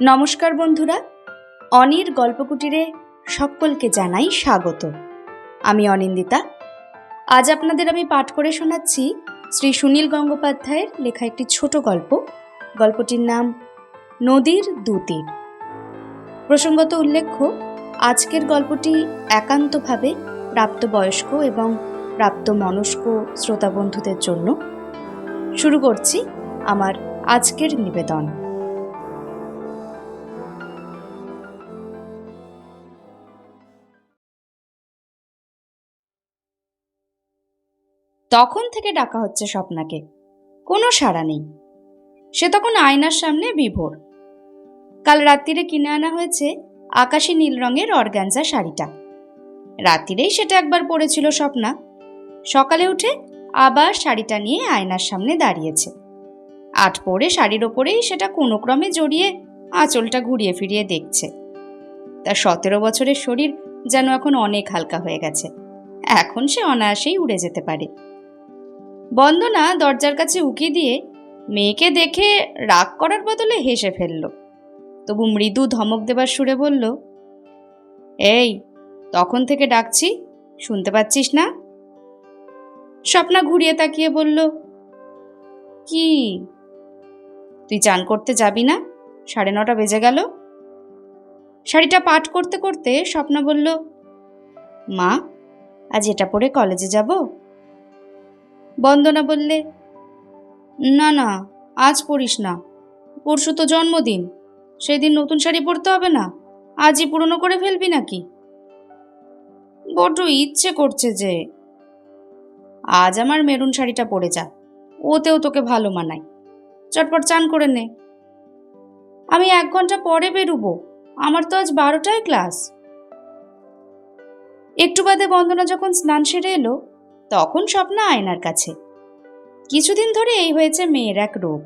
নমস্কার বন্ধুরা, অনির গল্পকুটিরে সকলকে জানাই স্বাগত। আমি অনিন্দিতা। আজ আপনাদের আমি পাঠ করে শোনাচ্ছি শ্রী সুনীল গঙ্গোপাধ্যায়ের লেখা একটি ছোট গল্প। গল্পটির নাম নদীর দুতীর। প্রসঙ্গত উল্লেখ্য, আজকের গল্পটি একান্তভাবে প্রাপ্তবয়স্ক এবং প্রাপ্তমনস্ক শ্রোতা বন্ধুদের জন্য। শুরু করছি আমার আজকের নিবেদন। তখন থেকে ডাকা হচ্ছে স্বপ্নাকে, কোনো সাড়া নেই। সে তখন আয়নার সামনে বিভোর। কাল রাত্রিরে কিনে আনা হয়েছে আকাশী নীল রঙের অর্গানজা শাড়িটা। রাত্রিরেই সেটা একবার পরেছিল স্বপ্না। সকালে উঠে আবার শাড়িটা নিয়ে আয়নার সামনে দাঁড়িয়েছে। আট পরে শাড়ির ওপরেই সেটা কোনো ক্রমে জড়িয়ে আঁচলটা ঘুরিয়ে ফিরিয়ে দেখছে। তার 17 বছরের শরীর যেন এখন অনেক হালকা হয়ে গেছে। এখন সে অনায়াসেই উড়ে যেতে পারে। বন্দনা দরজার কাছে উকি দিয়ে মেয়েকে দেখে রাগ করার বদলে হেসে ফেলল। তবু মৃদু ধমক দেবার সুরে বলল, এই, তখন থেকে ডাকছি, শুনতে পাচ্ছিস না? স্বপ্না ঘুরিয়ে তাকিয়ে বলল, কি? তুই চান করতে যাবি না? 9:30 বেজে গেল। শাড়িটা পাঠ করতে করতে স্বপ্না বলল, মা, আজ এটা পরে কলেজে যাব? বন্দনা বললে, না না, আজ পড়িস না, পরশু তো জন্মদিন, সেদিন নতুন শাড়ি পরতে হবে না? আজই পুরনো করে ফেলবি নাকি? বড্ড ইচ্ছে করছে যে। আজ আমার মেরুন শাড়িটা পরে যা, ওতেও তোকে ভালো মানায়। চটপট চান করে নে। আমি 1 ঘন্টা পরে বেরুবো, আমার তো আজ 12টায় ক্লাস। একটু বাদে বন্দনা যখন স্নান সেরে এলো, তখন স্বপ্না আয়নার কাছে। কিছুদিন ধরে এই হয়েছে মেয়ের এক রোগ,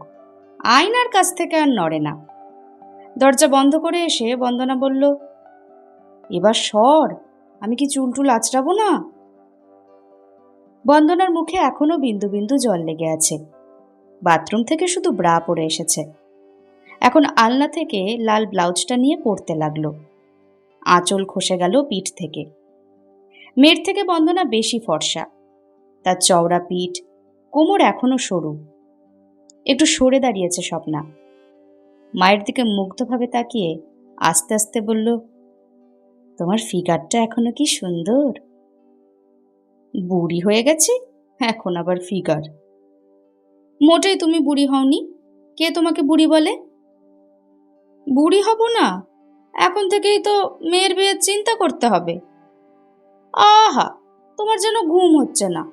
আয়নার কাছ থেকে আর নড়ে না। দরজা বন্ধ করে এসে বন্দনা বলল, এবার সর, আমি কি চুল টুল আঁচড়াবো না? বন্দনার মুখে এখনো বিন্দু বিন্দু জল লেগে আছে। বাথরুম থেকে শুধু ব্রা পরে এসেছে। এখন আলনা থেকে লাল ব্লাউজটা নিয়ে পরতে লাগলো। আঁচল খসে গেল পিঠ থেকে। মেয়ের থেকে বন্দনা বেশি ফর্সা। তার চওড়া পিঠ, কোমর এখনো সরু। একটু সরে দাঁড়িয়েছে স্বপ্না। মায়ের দিকে মুগ্ধভাবে তাকিয়ে আস্তে আস্তে বলল, তোমার ফিগারটা এখনো কি সুন্দর। বুড়ি হয়ে গেছি, এখন আবার ফিগার? মোটেই তুমি বুড়ি হওনি। কে তোমাকে বুড়ি বলে? বুড়ি হব না, এখন থেকেই তো মেয়ের বিয়ের চিন্তা করতে হবে। আহা, তোমার যেন ঘুম হচ্ছে না।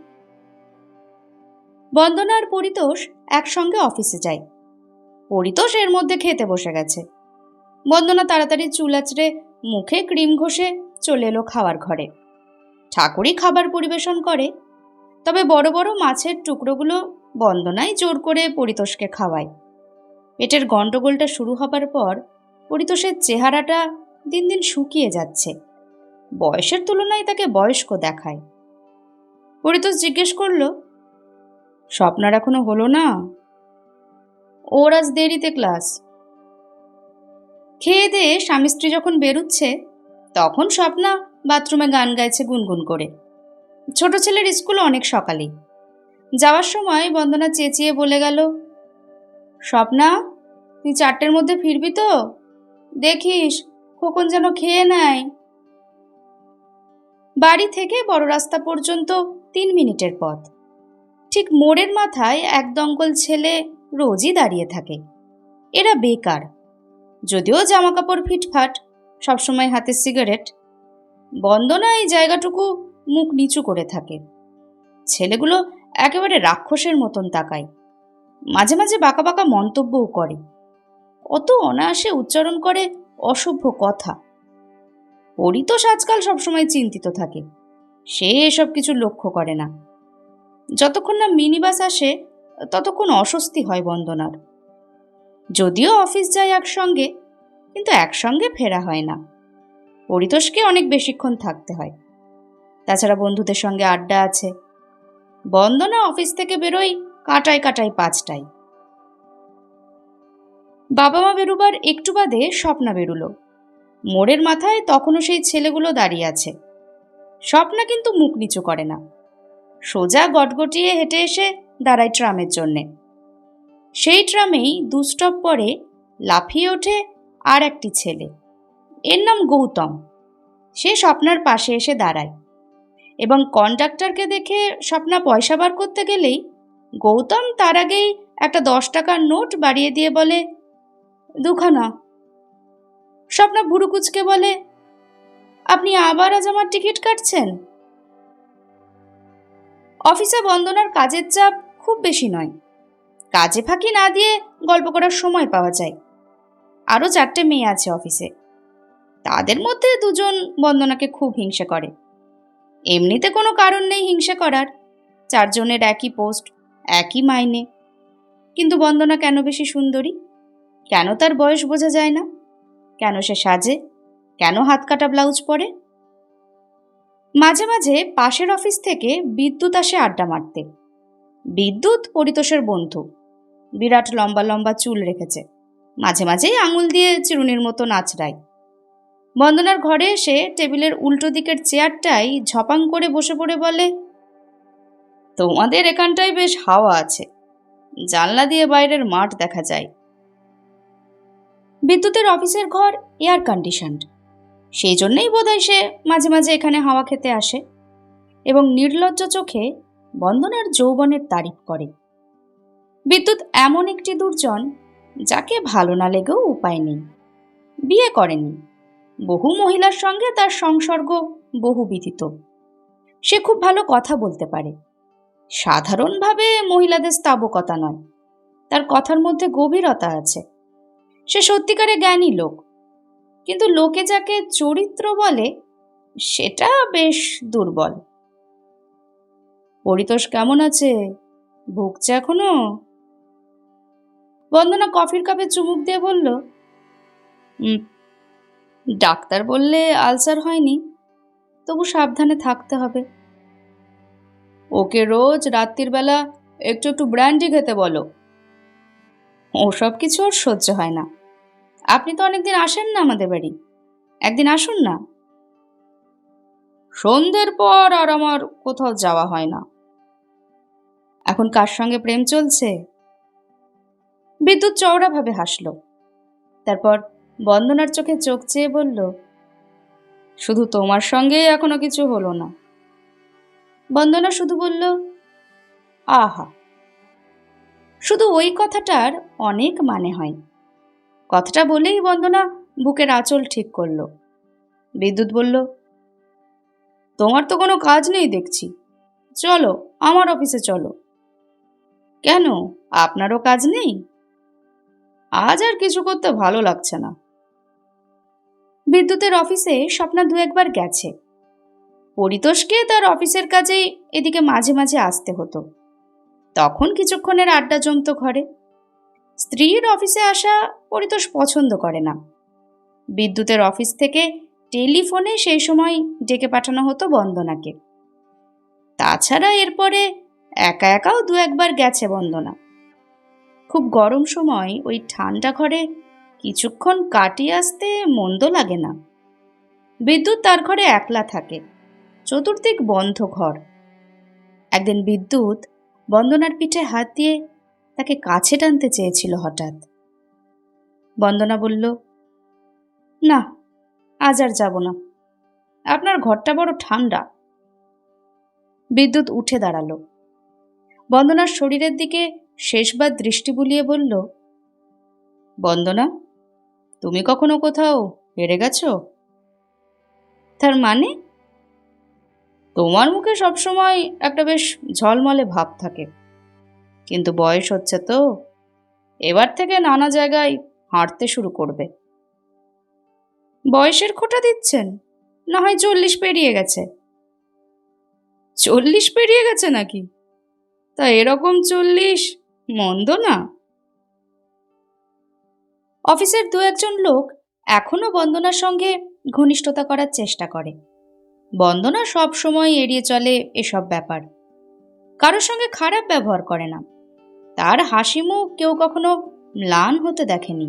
বন্দনা আর পরিতোষ একসঙ্গে অফিসে যায়। পরিতোষ এর মধ্যে খেতে বসে গেছে। বন্দনা তাড়াতাড়ি চুল আঁচড়ে মুখে ক্রিম ঘষে চলে এলো খাওয়ার ঘরে। ঠাকুরই খাবার পরিবেশন করে, তবে বড় বড় মাছের টুকরোগুলো বন্দনাই জোর করে পরিতোষকে খাওয়ায়। পেটের গন্ডগোলটা শুরু হবার পর পরিতোষের চেহারাটা দিন দিন শুকিয়ে যাচ্ছে। বয়সের তুলনায় তাকে বয়স্ক দেখায়। পরিতোষ জিজ্ঞেস করল, স্বপ্নার এখনো হলো না? ওর আজ দেরিতে ক্লাস। খেয়ে দিয়ে স্বামী স্ত্রী যখন বেরুচ্ছে, তখন স্বপ্না বাথরুমে গান গাইছে গুনগুন করে। ছোট ছেলের স্কুল অনেক সকালেই। যাওয়ার সময় বন্দনা চেঁচিয়ে বলে গেল, স্বপ্না, তুই 4টের মধ্যে ফিরবি তো? দেখিস খোকন যেন খেয়ে নেয়। বাড়ি থেকে বড় রাস্তা পর্যন্ত 3 মিনিটের পথ। ঠিক মোড়ের মাথায় এক দঙ্গল ছেলে রোজই দাঁড়িয়ে থাকে। এরা বেকার, যদিও জামা কাপড় ফিটফাট, সবসময় হাতে সিগারেট। বন্দনা এই জায়গাটুকু মুখ নিচু করে থাকে। ছেলেগুলো একেবারে রাক্ষসের মতন তাকায়, মাঝে মাঝে বাঁকা বাঁকা মন্তব্যও করে, অত অনায়াসে উচ্চারণ করে অসভ্য কথা। পরিতোষ আজকাল সবসময় চিন্তিত থাকে, সে এসব কিছু লক্ষ্য করে না। যতক্ষণ না মিনি বাস আসে ততক্ষণ অস্বস্তি হয় বন্দনার। যদিও অফিস যায় একসঙ্গে, কিন্তু একসঙ্গে ফেরা হয় না। পরিতোষকে অনেক বেশিক্ষণ থাকতে হয়। তাছাড়া বন্ধুদের সঙ্গে আড্ডা আছে। বন্দনা অফিস থেকে বেরোয় কাটায় কাটায় 5টায়। বাবা মা বেরোবার একটু বাদে স্বপ্না বেরুলো। মোড়ের মাথায় তখনও সেই ছেলেগুলো দাঁড়িয়ে আছে। স্বপ্না কিন্তু মুখ নিচু করে না, সোজা গটগটিয়ে হেঁটে এসে দাঁড়ায় ট্রামের জন্যে। সেই ট্রামেই 2 স্টপ পরে লাফিয়ে ওঠে আর একটি ছেলে, এর নাম গৌতম। সে স্বপ্নার পাশে এসে দাঁড়ায় এবং কন্ডাক্টরকে দেখে স্বপ্না পয়সা বার করতে গেলেই গৌতম তার আগেই একটা 10 টাকার নোট বাড়িয়ে দিয়ে বলে, 2খানা। স্বপ্না ভুরু কুচকে বলে, আপনি আবার আজ আমার টিকিট কাটছেন? অফিসে বন্দনার কাজের চাপ খুব বেশি নয়, কাজে ফাঁকি না দিয়ে গল্প করার সময় পাওয়া যায়। আরও 4টে মেয়ে আছে অফিসে, তাদের মধ্যে 2জন বন্দনাকে খুব হিংসে করে। এমনিতে কোনো কারণ নেই হিংসে করার, 4 জনের একই পোস্ট, একই মাইনে। কিন্তু বন্দনা কেন বেশি সুন্দরী, কেন তার বয়স বোঝা যায় না, কেন সে সাজে, কেন হাত কাটা ব্লাউজ পরে। মাঝে মাঝে পাশের অফিস থেকে বিদ্যুৎ আসে আড্ডা মারতে। বিদ্যুৎ পরিতোষের বন্ধু, বিরাট লম্বা লম্বা চুল রেখেছে, মাঝে মাঝেই আঙুল দিয়ে চিরুনির মতো নাচড়ায়। বন্দনার ঘরে এসে টেবিলের উল্টো দিকের চেয়ারটাই ঝপাং করে বসে পড়ে বলে, তোমাদের এখানটায় বেশ হাওয়া আছে, জানলা দিয়ে বাইরের মাঠ দেখা যায়। বিদ্যুতের অফিসের ঘর এয়ার কন্ডিশনড, সেই জন্যই বোধহয় সে মাঝে মাঝে এখানে হাওয়া খেতে আসে এবং নির্লজ্জ চোখে বন্দনার যৌবনের তারিফ করে। বিদ্যুৎ এমন একটি দুর্জন যাকে ভালো না লেগেও উপায় নেই। বিয়ে করেনি, বহু মহিলার সঙ্গে তার সংসর্গ বহুবিধিত। সে খুব ভালো কথা বলতে পারে, সাধারণভাবে মহিলাদের স্তাবকতা নয়, তার কথার মধ্যে গভীরতা আছে। সে সত্যিকারে জ্ঞানী লোক, কিন্তু লোকে যাকে চরিত্র বলে সেটা বেশ দুর্বল। পরিতোষ কেমন আছে, ভুগছে এখনো? বন্দনা কফির কাপে চুমুক দিয়ে বলল, ডাক্তার বললে আলসার হয়নি, তবু সাবধানে থাকতে হবে। ওকে রোজ রাত্রির বেলা একটু একটু ব্র্যান্ডি খেতে বলো। ওসব কিছু ওর সহ্য হয় না। আপনি তো অনেকদিন আসেন না আমাদের বাড়ি, একদিন আসুন না। সন্ধ্যের পর আর আমার কোথাও যাওয়া হয় না। এখন কার সঙ্গে প্রেম চলছে? বিদ্যুৎ চওড়াভাবে হাসল, তারপর বন্দনার চোখে চোখ চেয়ে বলল, শুধু তোমার সঙ্গে এখনো কিছু হলো না। বন্দনা শুধু বলল, আহা। শুধু ওই কথাটার অনেক মানে হয়। কথাটা বলেই বন্দনা বুকের আঁচল ঠিক করল। বিদ্যুৎ বলল, তোমার তো কোনো কাজ নেই দেখছি, চলো আমার অফিসে চলো। কেন, আপনারও কাজ নেই? আজ আর কিছু করতে ভালো লাগছে না। বিদ্যুতের অফিসে স্বপ্না 2-1বার গেছে। পরিতোষকে তার অফিসের কাজেই এদিকে মাঝে মাঝে আসতে হতো, তখন কিছুক্ষণের আড্ডা জমত ঘরে। স্ত্রীর অফিসে আসা পরিতোষ পছন্দ করে না। বিদ্যুতের অফিস থেকে টেলিফোনে সেই সময় ডেকে পাঠানো হতো বন্দনাকে। তাছাড়া এরপরে একা একাও 2-1বার গেছে বন্দনা। খুব গরম সময় ওই ঠান্ডা ঘরে কিছুক্ষণ কাটিয়ে আসতে মন্দ লাগে না। বিদ্যুৎ তার ঘরে একলা থাকে, চতুর্দিক বন্ধ ঘর। একদিন বিদ্যুৎ বন্দনার পিঠে হাত দিয়ে তাকে কাছে টানতে চেয়েছিল হঠাৎ। বন্দনা বলল, না, আজ আর যাব না, আপনার ঘরটা বড় ঠান্ডা। বিদ্যুৎ উঠে দাঁড়ালো, বন্দনার শরীরের দিকে শেষবার দৃষ্টি বুলিয়ে বলল, বন্দনা, তুমি কখনো কোথাও হেরে গেছো? তার মানে? তোমার মুখে সবসময় একটা বেশ ঝলমলে ভাব থাকে, কিন্তু বয়স হচ্ছে তো, এবার থেকে নানা জায়গায় হাঁটতে শুরু করবে। বয়সের খোঁটা দিচ্ছেন? না হয় 40 পেরিয়ে গেছে। 40 পেরিয়ে গেছে নাকি? তা এরকম 40 মন্দ না। অফিসের 2-1জন লোক এখনো বন্দনার সঙ্গে ঘনিষ্ঠতা করার চেষ্টা করে। বন্দনা সব সময় এড়িয়ে চলে এসব ব্যাপার, কারোর সঙ্গে খারাপ ব্যবহার করে না। তার হাসি মুখ কেউ কখনো ম্লান হতে দেখেনি।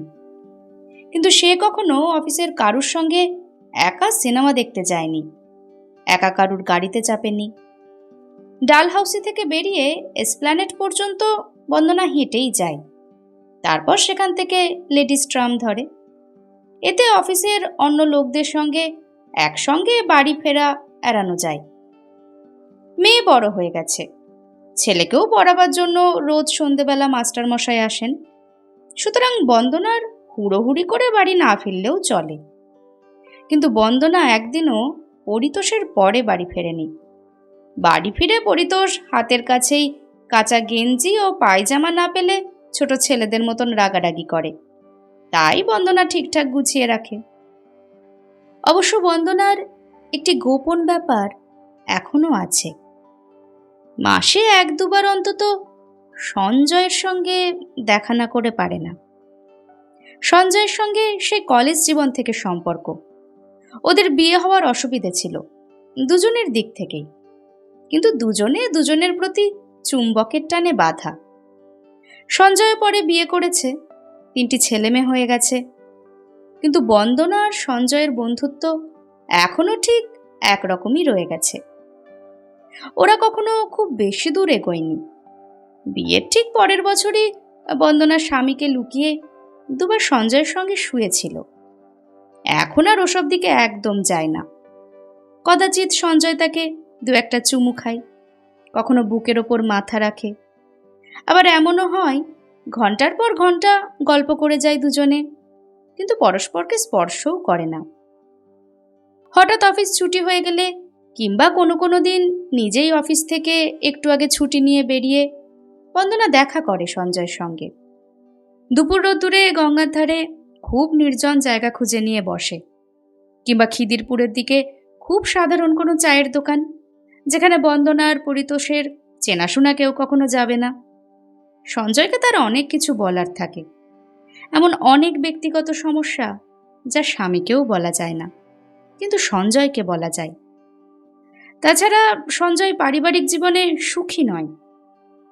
কিন্তু সে কখনো অফিসের কারুর সঙ্গে একা সিনেমা দেখতে যায়নি, একা কারুর গাড়িতে চাপেনি। ডালহাউসি থেকে বেরিয়ে এসপ্ল্যানেড পর্যন্ত বন্দনা হেঁটেই যায়, তারপর সেখান থেকে লেডিস ট্রাম ধরে। এতে অফিসের অন্য লোকদের সঙ্গে একসঙ্গে বাড়ি ফেরা এড়ানো যায়। মেয়ে বড় হয়ে গেছে, ছেলেকেও পড়াবার জন্য রোজ সন্ধেবেলা মাস্টারমশাই আসেন, সুতরাং বন্দনার হুড়োহুড়ি করে বাড়ি না ফিরলেও চলে। কিন্তু বন্দনা একদিনও পরিতোষের পরে বাড়ি ফেরেনি। বাড়ি ফিরে পরিতোষ হাতের কাছেই কাঁচা গেঞ্জি ও পায়জামা না পেলে ছোট ছেলেদের মতন রাগারাগি করে, তাই বন্দনা ঠিকঠাক গুছিয়ে রাখে। অবশ্য বন্দনার একটি গোপন ব্যাপার এখনো আছে। মাসে 1-2 বার অন্তত সঞ্জয়ের সঙ্গে দেখা না করে পারে না। সঞ্জয়ের সঙ্গে সে কলেজ জীবন থেকে সম্পর্ক। ওদের বিয়ে হওয়ার অসুবিধে ছিল দুজনের দিক থেকেই, কিন্তু দুজনে দুজনের প্রতি চুম্বকের টানে বাঁধা। সঞ্জয় পরে বিয়ে করেছে, 3টি ছেলেমেয়ে হয়ে গেছে, কিন্তু বন্দনা আর সঞ্জয়ের বন্ধুত্ব এখনো ঠিক একরকমই রয়ে গেছে। ওরা কখনো খুব বেশি দূর এগোয়নি। বিয়ের ঠিক পরের বছরই বন্দনার স্বামীকে লুকিয়ে 2বার সঞ্জয়ের সঙ্গে শুয়েছিল। এখন আর ওসব দিকে একদম যায় না। কদাচিৎ সঞ্জয় তাকে 2-1টা চুমু খায়, কখনো বুকের ওপর মাথা রাখে, আবার এমনও হয় ঘন্টার পর ঘন্টা গল্প করে যায় দুজনে, কিন্তু পরস্পরকে স্পর্শও করে না। হঠাৎ অফিস ছুটি হয়ে গেলে কিংবা কোনো কোনো দিন নিজেই অফিস থেকে একটু আগে ছুটি নিয়ে বেরিয়ে বন্দনা দেখা করে সঞ্জয়ের সঙ্গে। দুপুর রোদ্দুরে গঙ্গার ধারে খুব নির্জন জায়গা খুঁজে নিয়ে বসে, কিংবা খিদিরপুরের দিকে খুব সাধারণ কোনো চায়ের দোকান, যেখানে বন্দনার পরিতোষের চেনাশোনা কেউ কখনো যাবে না। সঞ্জয়কে তার অনেক কিছু বলার থাকে, এমন অনেক ব্যক্তিগত সমস্যা যা স্বামীকেও বলা যায় না, কিন্তু সঞ্জয়কে বলা যায়। তাছাড়া সঞ্জয় পারিবারিক জীবনে সুখী নয়।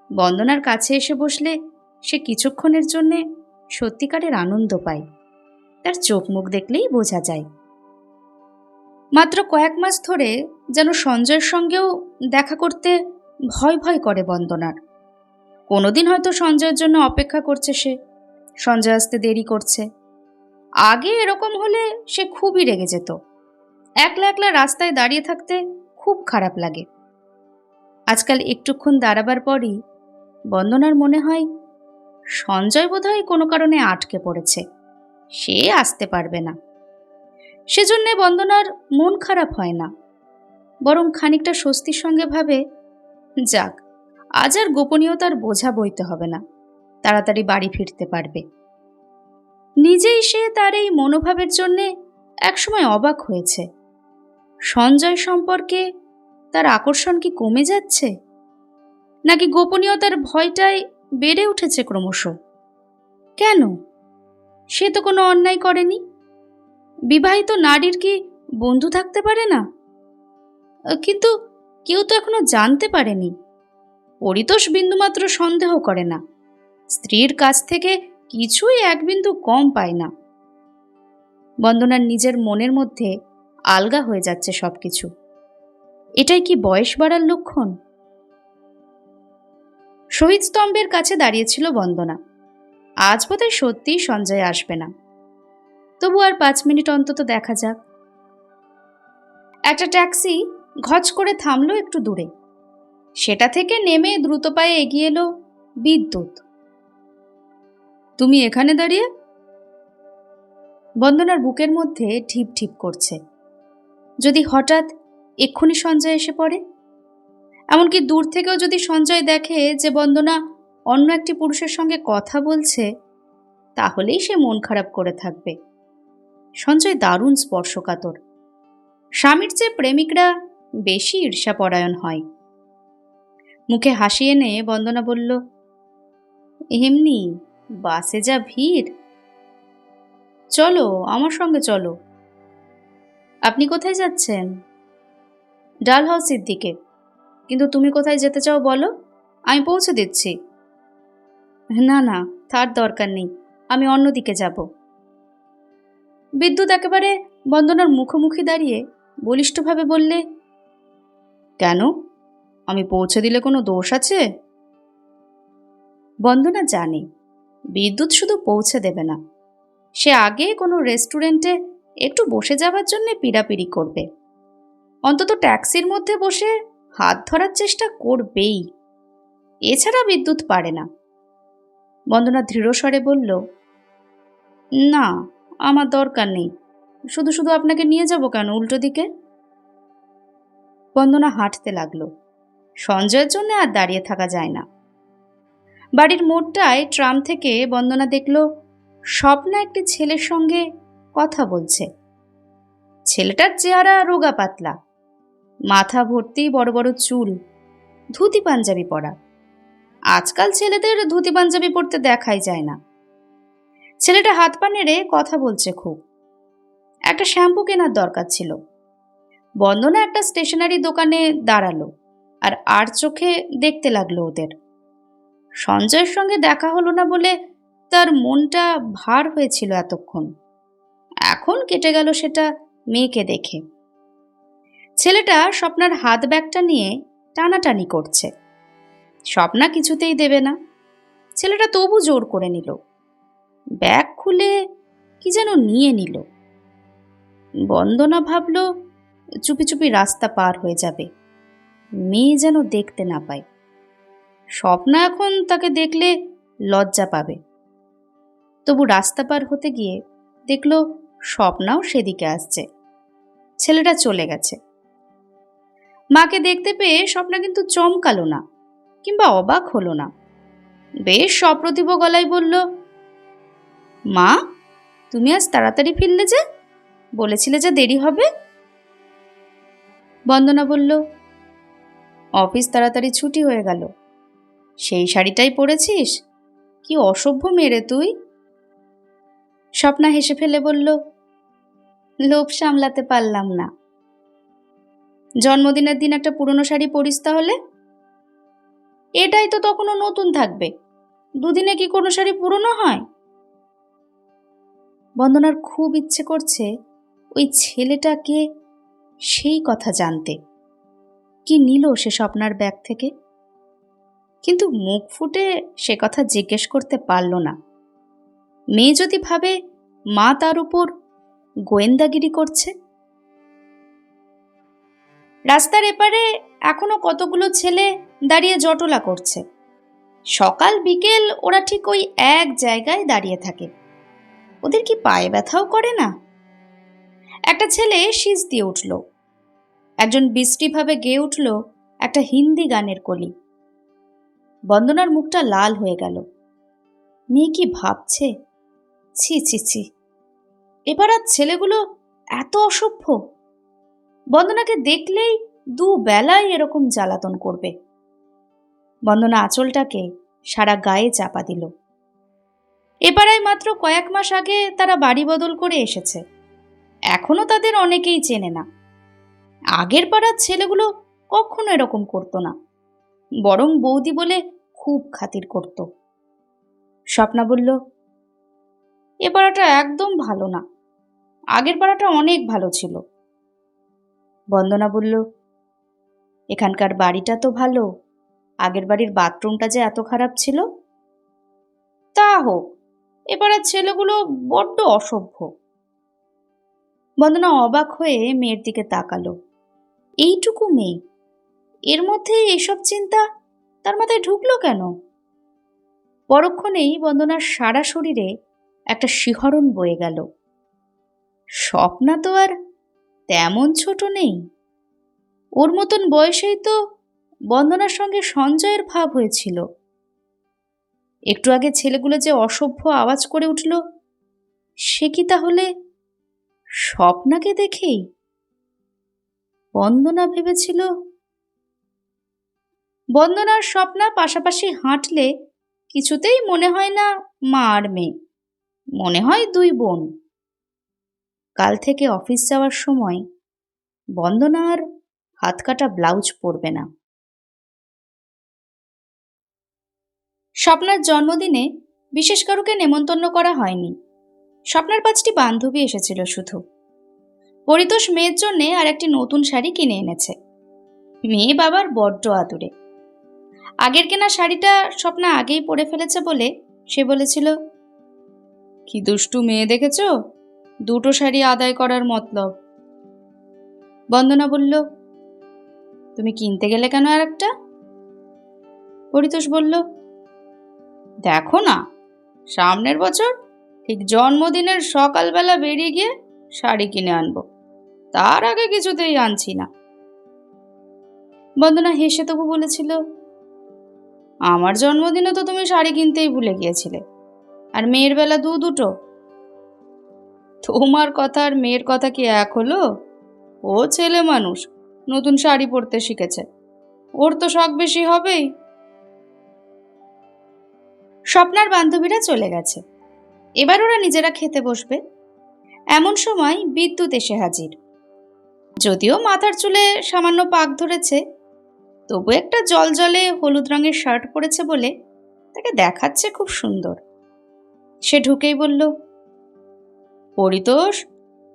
বন্দনার কাছে এসে বসলে সে কিছুক্ষণের জন্যে সত্যিকারের আনন্দ পায়, তার চোখ মুখ দেখলেই বোঝা যায়। মাত্র কয়েক মাস ধরে যেন সঞ্জয়ের সঙ্গেও দেখা করতে ভয় ভয় করে বন্দনার। কোনোদিন হয়তো সঞ্জয়ের জন্য অপেক্ষা করছে সে, সঞ্জয় আসতে দেরি করছে। আগে এরকম হলে সে খুবই রেগে যেত, একলা একলা রাস্তায় দাঁড়িয়ে থাকতে খুব খারাপ লাগে। আজকাল একটুক্ষণ দাঁড়াবার পরই বন্দনার মনে হয় সঞ্জয় বোধহয় কোনো কারণে আটকে পড়েছে, সে আসতে পারবে না। সেজন্যে বন্দনার মন খারাপ হয় না, বরং খানিকটা স্বস্তির সঙ্গে ভাবে, যাক, আজ আর গোপনীয়তার বোঝা বইতে হবে না, তাড়াতাড়ি বাড়ি ফিরতে পারবে। নিজেই সে তার এই মনোভাবের জন্যে একসময় অবাক হয়েছে। সঞ্জয় সম্পর্কে তার আকর্ষণ কি কমে যাচ্ছে, নাকি গোপনীয়তার ভয়টাই বেড়ে উঠেছে ক্রমশ? কেন? সে তো কোনো অন্যায় করেনি। বিবাহিত নারীর কি বন্ধু থাকতে পারে না? কিন্তু কেউ তো এখনো জানতে পারেনি। পরিতোষ বিন্দুমাত্র সন্দেহ করে না, স্ত্রীর কাছ থেকে কিছুই 1 বিন্দু কম পায় না। বন্দনার নিজের মনের মধ্যে আলগা হয়ে যাচ্ছে সবকিছু। এটাই কি বয়স বাড়ার লক্ষণ? শহীদ স্তম্ভের কাছে দাঁড়িয়েছিল বন্দনা। আজ বোধহয় সত্যিই সঞ্জয় আসবে না, তবু আর 5 মিনিট অন্তত দেখা যাক। একটা ট্যাক্সি ঘচ করে থামলো একটু দূরে। সেটা থেকে নেমে দ্রুত পায়ে এগিয়ে এলো বিদ্যুৎ। তুমি এখানে দাঁড়িয়ে? বন্দনার বুকের মধ্যে ঢিপ ঢিপ করছে। যদি হঠাৎ এক্ষুনি সঞ্জয় এসে পড়ে, এমনকি দূর থেকেও যদি সঞ্জয় দেখে যে বন্দনা অন্য একটি পুরুষের সঙ্গে কথা বলছে, তাহলেই সে মন খারাপ করে থাকবে। সঞ্জয় দারুণ স্পর্শকাতর। স্বামীর চেয়ে প্রেমিকরা বেশি ঈর্ষাপরায়ণ হয়। মুখে হাসি এনে বন্দনা বলল, এমনি বাসে যা ভিড়, চলো আমার সঙ্গে চলো। আপনি কোথায় যাচ্ছেন? ডালহাউসির দিকে। কিন্তু তুমি কোথায় যেতে চাও বলো, আমি পৌঁছে দিচ্ছি। না না, তার দরকার নেই, আমি অন্যদিকে যাব। বিদ্যুৎ একেবারে বন্দনার মুখোমুখি দাঁড়িয়ে বলিষ্ঠভাবে বললে, কেন? আমি পৌঁছে দিলে কোনো দোষ আছে? বন্দনা জানে বিদ্যুৎ শুধু পৌঁছে দেবে না, সে আগে কোনো রেস্টুরেন্টে একটু বসে যাবার জন্য পিড়াপিড়ি করবে, অন্তত ট্যাক্সির মধ্যে বসে হাত ধরার চেষ্টা করবেই। এছাড়া বিদ্যুৎ পারে না। বন্দনা দৃঢ়স্বরে বলল, না, আমার দরকার নেই। শুধু শুধু আপনাকে নিয়ে যাব কেন উল্টো দিকে? বন্দনা হাঁটতে লাগলো। সঞ্জয়ের জন্য আর দাঁড়িয়ে থাকা যায় না। বাড়ির মোড়টায় ট্রাম থেকে বন্দনা দেখল স্বপ্না একটি ছেলের সঙ্গে কথা বলছে। ছেলেটার চেহারা রোগা পাতলা, মাথা ভর্তি বড় বড় চুল, ধুতি পাঞ্জাবি পরা। আজকাল ছেলেদের ধুতি পাঞ্জাবি পরতে দেখাই যায় না। ছেলেটা হাত পা নেড়ে কথা বলছে খুব। একটা শ্যাম্পু কেনার দরকার ছিল। বন্দনা একটা স্টেশনারি দোকানে দাঁড়ালো আর চোখে দেখতে লাগলো ওদের। সঞ্জয়ের সঙ্গে দেখা হলো না বলে তার মনটা ভার হয়েছিল এতক্ষণ, এখন কেটে গেল সেটা মেয়েকে দেখে। ছেলেটা স্বপ্নার হাত ব্যাগটা নিয়ে টানাটানি করছে। স্বপ্না কিছুতেই দেবে না। ছেলেটা তবু জোর করে নিল। ব্যাগ খুলে কি যেন নিয়ে নিল। বন্দনা ভাবল চুপি চুপি রাস্তা পার হয়ে যাবে, মেয়ে যেন দেখতে না পায়। স্বপ্না এখন তাকে দেখলে লজ্জা পাবে। তবু রাস্তা পার হতে গিয়ে দেখল স্বপ্নাও সেদিকে আসছে। ছেলেটা চলে গেছে। মাকে দেখতে পেয়ে স্বপ্না কিন্তু চমকালো না কিংবা অবাক হলো না। বেশ সপ্রতিভ গলায় বলল, মা, তুমি আজ তাড়াতাড়ি ফিরলে যে? বলেছিলে যে দেরি হবে। বন্দনা বলল, অফিস তাড়াতাড়ি ছুটি হয়ে গেল। সেই শাড়িটাই পরেছিস? কি অসভ্য মেয়ে রে তুই। স্বপ্না হেসে ফেলে বলল, লোভ সামলাতে পারলাম না। জন্মদিনের দিন একটা পুরনো শাড়ি পরিস তাহলে। এটাই তো তখনও নতুন থাকবে, দুদিনে কি কোনো শাড়ি পুরনো হয়? বন্দনার খুব ইচ্ছে করছে ওই ছেলেটাকে সেই কথা জানতে। কি নিল সে স্বপ্নার ব্যাগ থেকে? কিন্তু মুখ ফুটে সে কথা জিজ্ঞেস করতে পারল না। মেয়ে যদি ভাবে মা তার উপর গোয়েন্দাগিরি করছে। রাস্তার এপারে এখনো কতগুলো ছেলে দাঁড়িয়ে জটলা করছে। সকাল বিকেল ওরা ঠিক ওই এক জায়গায় দাঁড়িয়ে থাকে। ওদের কি পায়ে ব্যথাও করে না? একটা ছেলে শীষ দিয়ে উঠল। একজন বিশ্রীভাবে গেয়ে উঠল একটা হিন্দি গানের কলি। বন্দনার মুখটা লাল হয়ে গেল। মেয়ে কি ভাবছে? ছি ছি ছি, এবার আর ছেলেগুলো এত অসভ্য। বন্দনাকে দেখলেই দুবেলায় এরকম জ্বালাতন করবে। বন্দনা আঁচলটাকে সারা গায়ে চাপা দিল। এপাড়ায় মাত্র কয়েক মাস আগে তারা বাড়ি বদল করে এসেছে। এখনো তাদের অনেকেই চেনে না। আগের পাড়ার ছেলেগুলো কখনো এরকম করতো না, বরং বৌদি বলে খুব খাতির করত। স্বপ্না বলল, এ পাড়াটা একদম ভালো না, আগের পাড়াটা অনেক ভালো ছিল। বন্দনা বলল, এখানকার বাড়িটা তো ভালো, আগের বাড়ির বাথরুমটা যে এত খারাপ ছিল। তা হোক, এ পাড়ার ছেলেগুলো বড্ড অসভ্য। বন্দনা অবাক হয়ে মেয়ের দিকে তাকালো। এইটুকু মেয়ে, এর মধ্যে এসব চিন্তা তার মাথায় ঢুকলো কেন? পরক্ষণেই বন্দনার সারা শরীরে একটা শিহরণ বয়ে গেল। স্বপ্না তো আর তেমন ছোট নেই। ওর মতন বয়সেই তো বন্দনার সঙ্গে সঞ্জয়ের ভাব হয়েছিল। একটু আগে ছেলেগুলো যে অসভ্য আওয়াজ করে উঠল, সে কি তাহলে স্বপ্নাকে দেখেই? বন্দনা ভেবেছিল। বন্দনার স্বপ্না পাশাপাশি হাঁটলে কিছুতেই মনে হয় না মা আর মেয়ে, মনে হয় দুই বোন। কাল থেকে অফিস যাওয়ার সময় বন্দনা আর হাত কাটা ব্লাউজ পরবে না। স্বপ্নার জন্মদিনে বিশেষ কারুকে নেমন্তন্ন করা হয়নি। স্বপ্নার 5টি বান্ধবী এসেছিল শুধু। পরিতোষ মেয়ের জন্যে আর একটি নতুন শাড়ি কিনে এনেছে। মেয়ে বাবার বড্ড আদুরে। আগের কেনা শাড়িটা স্বপ্না আগেই পরে ফেলেছে বলে সে বলেছিল, কি দুষ্টু মেয়ে দেখেছ, 2টো শাড়ি আদায় করার মতলব। বন্দনা বলল, তুমি কিনতে গেলে কেন আর একটা? পরিতোষ বলল, দেখো না, সামনের বছর ঠিক জন্মদিনের সকালবেলা বেরিয়ে গিয়ে শাড়ি কিনে আনবো, তার আগে কিছুতেই আনছি না। বন্দনা হেসে তবু বলেছিল, আমার জন্মদিনে তো তুমি শাড়ি কিনতেই ভুলে গিয়েছিলে, আর মেয়ের বেলা দুটো। তোমার কথা আর মেয়ের কথা কি এক হলো? ও ছেলে মানুষ, নতুন শাড়ি পরতে শিখেছে, ওর তো শখ বেশি হবেই। স্বপ্নার বান্ধবীরা চলে গেছে, এবার ওরা নিজেরা খেতে বসবে। এমন সময় বিদ্যুৎ এসে হাজির। যদিও মাথার চুলে সামান্য পাক ধরেছে, তবু একটা জলজলে হলুদ রঙের শার্ট পরেছে বলে তাকে দেখাচ্ছে খুব সুন্দর। সে ঢুকেই বলল, পরিতোষ,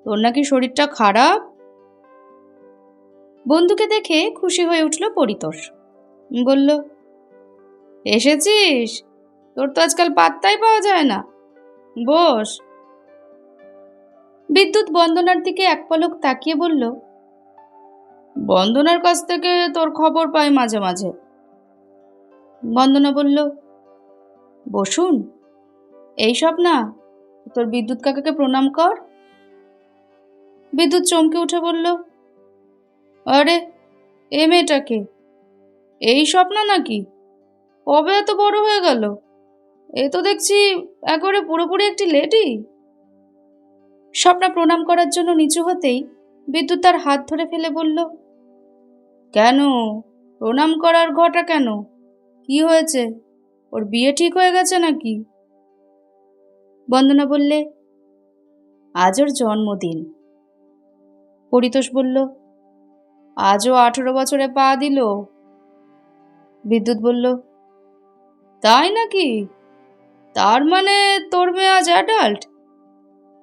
তোর নাকি শরীরটা খারাপ? বন্ধুকে দেখে খুশি হয়ে উঠল পরিতোষ। বলল, এসেছিস? তোর তো আজকাল পাত্তাই পাওয়া যায় না, বস। বিদ্যুৎ বন্দনার দিকে এক পলক তাকিয়ে বলল, বন্দনার কাছ থেকে তোর খবর পাই মাঝে মাঝে। বন্দনা বলল, বসুন। এই স্বপ্না, তোর বিদ্যুৎ কাকাকে প্রণাম কর। বিদ্যুৎ চমকে উঠে বলল, আরে, এ মেয়েটাকে? এই স্বপ্না নাকি? কবে এত বড় হয়ে গেল? এ তো দেখছি একেবারে পুরোপুরি একটি লেডি। স্বপ্না প্রণাম করার জন্য নিচু হতেই বিদ্যুৎ তার হাত ধরে ফেলে বলল, কেন প্রণাম করার ঘটা কেন? কি হয়েছে? ওর বিয়ে ঠিক হয়ে গেছে নাকি? বন্দনা বললে, আজ ওর জন্মদিন। পরিতোষ বলল, আজও 18 বছরে পা দিল। বিদ্যুৎ বলল, তাই নাকি? তার মানে তোর মেয়ে আজ অ্যাডাল্ট?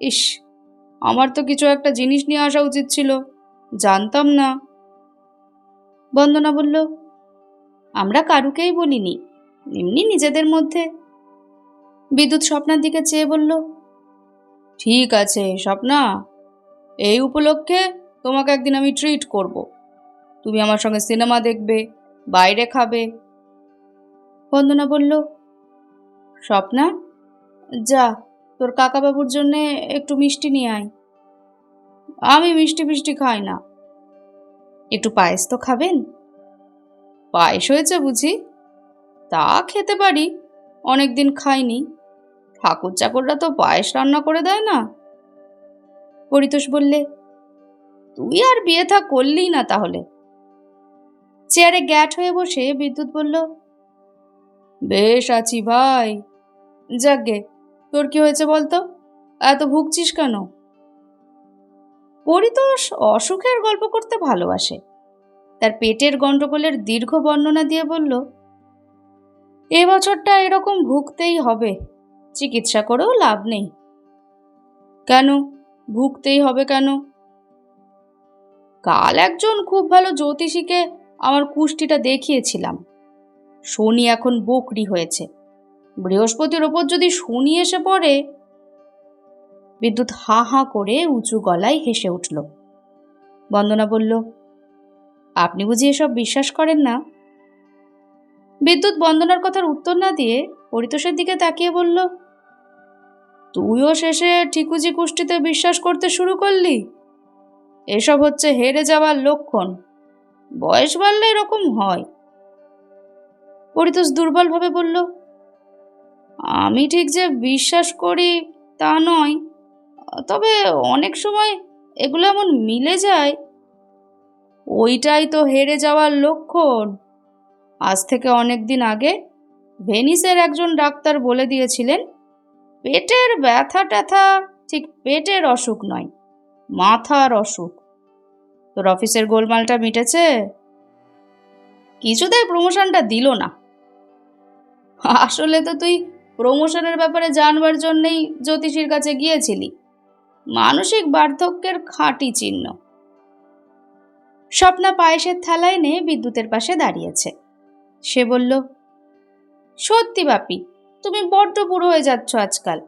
ইস, আমার তো কিছু একটা জিনিস নিয়ে আসা উচিত ছিল, জানতাম না। বন্দনা বলল, আমরা কারুকেই বলিনি, এমনি নিজেদের মধ্যে। বিদ্যুৎ স্বপ্নার দিকে চেয়ে বলল, ঠিক আছে স্বপ্না, এই উপলক্ষে তোমাকে একদিন আমি ট্রিট করব। তুমি আমার সঙ্গে সিনেমা দেখবে, বাইরে খাবে। বন্দনা বলল, স্বপ্না, যা তোর কাকাবাবুর জন্যে একটু মিষ্টি নিয়ে আয়। আমি মিষ্টি ফিষ্টি খাই না। একটু পায়েস তো খাবেন? পায়েস হয়েছে বুঝি? তা খেতে পারি, অনেকদিন খাইনি। ঠাকুর চাকররা তো পায়েস রান্না করে দেয় না। পরিতোষ বললে, তুই আর বিয়ে থা করলি না তাহলে। চেয়ারে গ্যাট হয়ে বসে বিদ্যুৎ বলল, বেশ আছি ভাই। যাকগে, তোর কি হয়েছে বলতো, এত ভুগছিস কেন? পরিতোষ অসুখের গল্প করতে ভালোবাসে। তার পেটের গন্ডগোলের দীর্ঘ বর্ণনা দিয়ে বলল, এ বছরটা এরকম ভুগতেই হবে, চিকিৎসা করেও লাভ নেই। কেন ভুগতেই হবে কেন? কাল একজন খুব ভালো জ্যোতিষীকে আমার কুষ্টিটা দেখিয়েছিলাম। শনি এখন বকরি হয়েছে, বৃহস্পতির ওপর যদি শনি এসে পড়ে। বিদ্যুৎ হা হা করে উঁচু গলায় হেসে উঠল। বন্দনা বলল, আপনি বুঝি এসব বিশ্বাস করেন না? বিদ্যুৎ বন্দনার কথার উত্তর না দিয়ে পরিতোষের দিকে তাকিয়ে বলল, তুইও শেষে ঠিকুজি কুষ্টিতে বিশ্বাস করতে শুরু করলি? এসব হচ্ছে হেরে যাওয়ার লক্ষণ, বয়স বাড়লে এরকম হয়। পরিতোষ দুর্বলভাবে বলল, আমি ঠিক যে বিশ্বাস করি তা নয়, তবে অনেক সময় এগুলো এমন মিলে যায়। ওইটাই তো হেরে যাওয়ার লক্ষণ। আজ থেকে অনেক দিন আগে ভেনিসের একজন ডাক্তার বলে দিয়েছিলেন, পেটের ব্যথা ট্যাথা ঠিক পেটের অসুখ নয়, মাথার অসুখ। তোর অফিসের গোলমালটা মিটেছে? কিছুতেই প্রমোশনটা দিল না। আসলে তো তুই প্রমোশনের ব্যাপারে জানবার জন্যেই জ্যোতিষীর কাছে গিয়েছিলি। মানসিক বার্ধক্যের খাঁটি চিহ্ন। স্বপ্না পায়েসের থালা এনে বিদ্যুতের পাশে দাঁড়িয়েছে। সে বলল, সত্যি বাপি, তুমি বড্ড বুড়ো হয়ে যাচ্ছ আজকাল।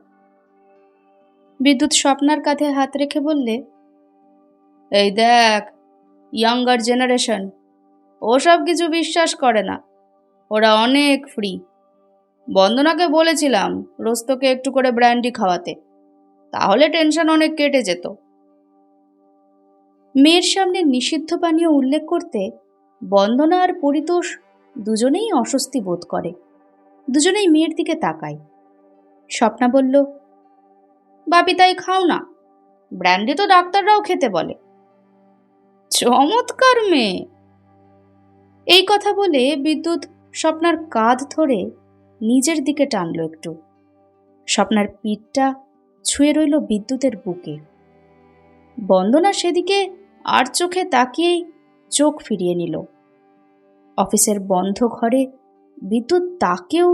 বিদ্যুৎ স্বপ্নার কাঁধে হাত রেখে বললে, এই দেখ, ইয়াঙ্গার জেনারেশন ওসব কিছু বিশ্বাস করে না, ওরা অনেক ফ্রি। বন্দনাকে বলেছিলাম রোজ তোকে একটু করে ব্র্যান্ডি খাওয়াতে, তাহলে টেনশন অনেক কেটে যেত। মেয়ের সামনে নিষিদ্ধ পানীয় উল্লেখ করতে বন্দনা আর পরিতোষ দুজনেই অস্বস্তি বোধ করে। দুজনেই মেয়ের দিকে তাকায়। স্বপ্না বলল, বাপি তাই খাও না, ব্র্যান্ডি তো ডাক্তাররাও খেতে বলে। চমৎকার মেয়ে। এই কথা বলে বিদ্যুৎ স্বপ্নার কাঁধ ধরে নিজের দিকে টানল একটু। স্বপ্নার পিঠটা ছুঁয়ে রইল বিদ্যুতের বুকে। বন্দনা সেদিকে আর চোখে তাকিয়েই চোখ ফিরিয়ে নিল। অফিসের বন্ধ ঘরে বিদ্যুৎ তাকেও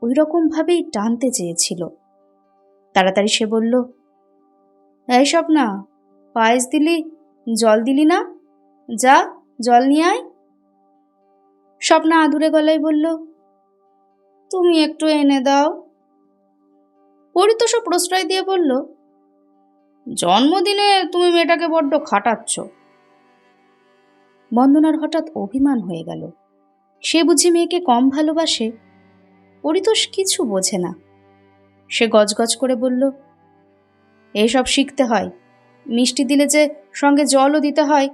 ওই রকমভাবেই টানতে চেয়েছিল। তাড়াতাড়ি সে বলল, এই স্বপ্না, পায়েস দিলি, জল দিলি না? যা, জল নিয়ে আয়। স্বপ্না আদুরে গলায় বলল, তুমি একটু এনে দাও। পরিতোষ প্রশ্রয় দিয়ে বলল, জন্মদিনে তুমি মেয়েটাকে বড্ড খাটাচ্ছ। বন্দনার হঠাৎ অভিমান হয়ে গেল। সে বুঝি মেয়েকে কম ভালোবাসে? পরিতোষ কিছু বোঝে না। সে গজগজ করে বলল, এসব শিখতে হয়, মিষ্টি দিলে যে সঙ্গে জলও দিতে হয়।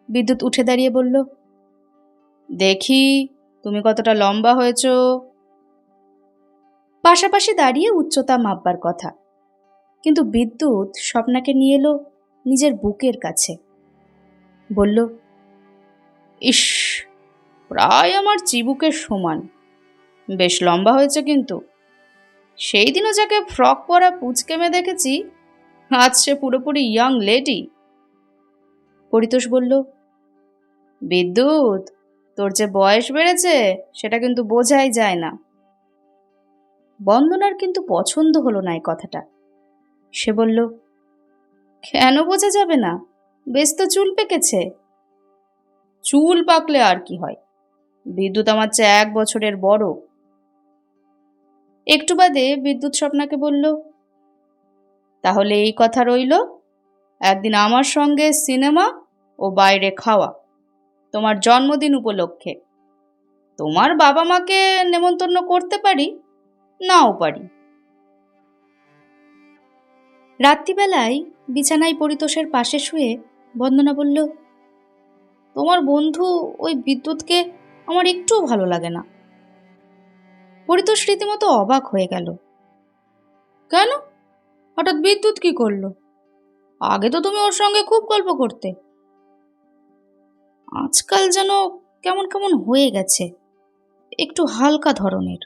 বিদ্যুৎ উঠে দাঁড়িয়ে বলল, দেখি তুমি কতটা লম্বা হয়েছ। পাশাপাশি দাঁড়িয়ে উচ্চতা মাপবার কথা, কিন্তু বিদ্যুৎ স্বপ্নাকে নিয়ে এলো নিজের বুকের কাছে। বলল, ইস, প্রায় আমার চিবুকের সমান। বেশ লম্বা হয়েছে কিন্তু। সেই দিনও যাকে ফ্রক পরা পুচকে মেয়ে দেখেছি, আজ সে পুরোপুরি ইয়াং লেডি। পরিতোষ বলল, বিদ্যুৎ, তোর যে বয়স বেড়েছে সেটা কিন্তু বোঝাই যায় না। বন্দনার কিন্তু পছন্দ হলো না এই কথাটা। সে বলল, কেন বোঝা যাবে না? বেশ তো চুল পেকেছে। চুল পাকলে আর কি হয়, বিদ্যুৎ আমার চেয়ে 1 বছরের বড়। একটু বাদে বিদ্যুৎ স্বপ্নাকে বলল, তাহলে এই কথা রইল, একদিন আমার সঙ্গে সিনেমা ও বাইরে খাওয়া, তোমার জন্মদিন উপলক্ষে। তোমার বাবা মাকে নেমন্তন্ন করতে পারি, নাও পারি। রাত্রিবেলায় বিছানায় পরিতোষের পাশে শুয়ে বন্দনা বলল, তোমার বন্ধু ওই বিদ্যুৎকে আমার একটুও ভালো লাগে না। পরিতোষ রীতিমতো অবাক হয়ে গেল। কেন, হঠাৎ বিদ্যুৎ কি করলো? আগে তো তুমি ওর সঙ্গে খুব গল্প করতে। আজকাল যেন কেমন কেমন হয়ে গেছে, একটু হালকা ধরনের।